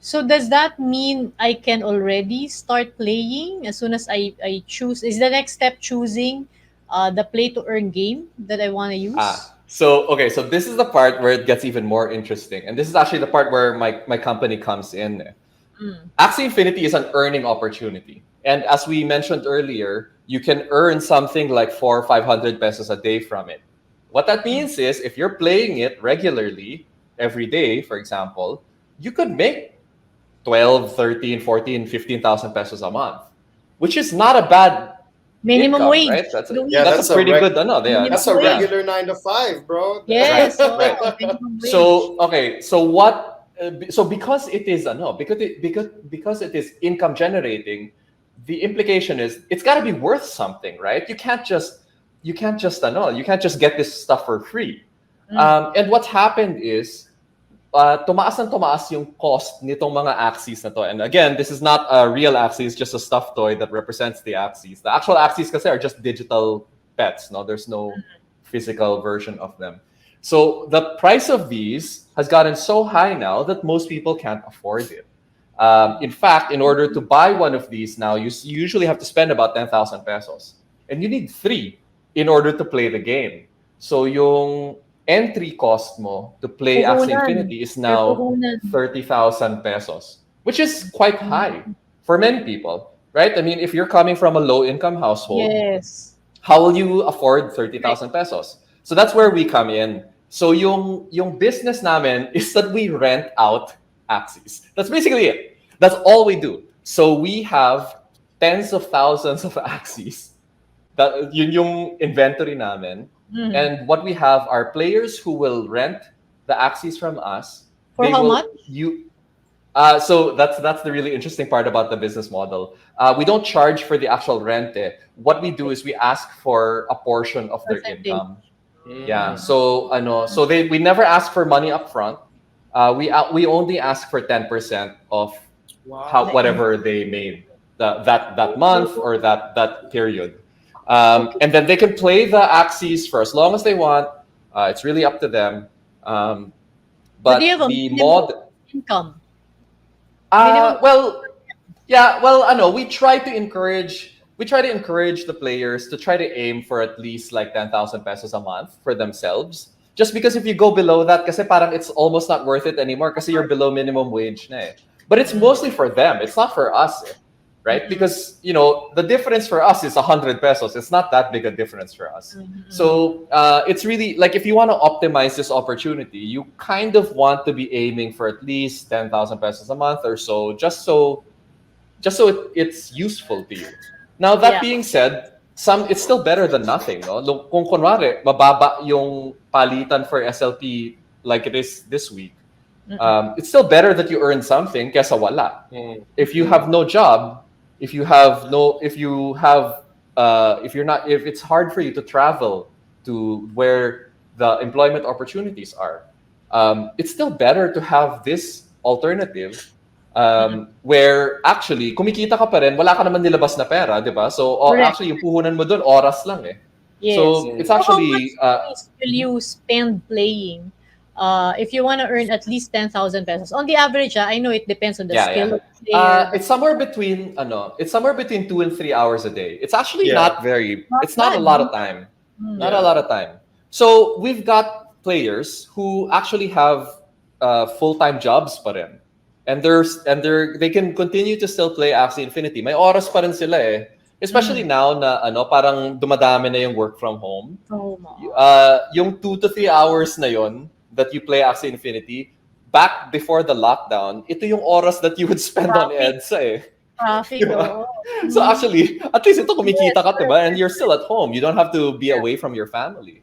So does that mean I can already start playing as soon as I choose? Is the next step choosing the play to earn game that I want to use? So okay, so this is the part where it gets even more interesting, and this is actually the part where my company comes in. Mm. Axie Infinity is an earning opportunity, and as we mentioned earlier, you can earn something like 400 or 500 pesos a day from it. What that Mm. means is if you're playing it regularly every day, for example, you could make 12, 13, 14, 15,000 pesos a month, which is not a bad Minimum income, right? wage for the Yeah, That's a week. pretty good ano, yeah. Minimum that's a Yeah. wage. regular 9 to 5, bro. Right, Yes, right. oh, minimum wage. So okay, so what? So because it is no, because it is income generating, the implication is it's got to be worth something, right? You can't just get this stuff for free. Mm. And what happened is tumaas ng tumaas yung cost nitong mga axies na to. And again, this is not a real axis, just a stuffed toy that represents the axies. The actual axies kasi are just digital pets. No, there's no physical version of them. So the price of these has gotten so high now that most people can't afford it. In fact, in order to buy one of these now, you usually have to spend about 10,000 pesos. And you need three in order to play the game. So yung entry cost mo to play Axie Puhunan. Infinity is Per now puhunan. 30,000 pesos, which is quite high for many people, right? I mean, if you're coming from a low income household, Yes. how will you afford Right. 30,000 pesos? So that's where we come in. So yung business namin is that we rent out Axis. That's basically it. That's all we do. So we have tens of thousands of Axis. That yun yung inventory namin. Mm. And what we have are players who will rent the Axis from us. For They how much? will you so that's the really interesting part about the business model. We don't charge for the actual rent. What we do is we ask for a portion of their Percentage. income. Yeah. So we never ask for money up front. We only ask for 10% of how Wow. whatever they made that month or that period. Okay. And then they can play the axes for as long as they want. It's really up to them. But do you have But a the minimum mod, income? Minimum. well, yeah, well, I know we try to encourage the players to try to aim for at least like 10,000 pesos a month for themselves. Just because if you go below that, kasi parang it's almost not worth it anymore kasi you're below minimum wage na eh. But it's mostly for them. It's not for us, right? Because the difference for us is 100 pesos. It's not that big a difference for us. So it's really like if you want to optimize this opportunity, you kind of want to be aiming for at least 10,000 pesos a month or so, it's useful to you. Now that Yeah. being said, it's still better than nothing, no? Kung kunwari mababa yung palitan for SLP like it is this week, it's still better that you earn something kesa wala. If you have no job, if it's hard for you to travel to where the employment opportunities are, it's still better to have this alternative where actually kumikita ka pa rin, wala ka naman nilabas na pera, di ba? So Correct. actually yung puhunan mo doon oras lang eh. Yes. So it's So how much actually days will you spend playing? If you want to earn at least 10,000 pesos. On the average, I know it depends on the yeah, skill yeah. of the player. It's somewhere between 2 and 3 hours a day. It's actually Yeah. not very. Not It's not a bad. lot of time. Not a Yeah. lot of time. So we've got players who actually have full-time jobs pa rin. And they can continue to still play Axie Infinity. May oras pa rin sila eh. Especially now na parang dumadami na yung work from home. Oh, ma. Yung 2 to 3 hours na yon that you play Axie Infinity, back before the lockdown, ito yung oras that you would spend on Traffic. EDSA eh. Traffic, Diba? oo. So actually, at least ito kumikita Yes, ka, diba? And you're still at home. You don't have to be Yeah. away from your family.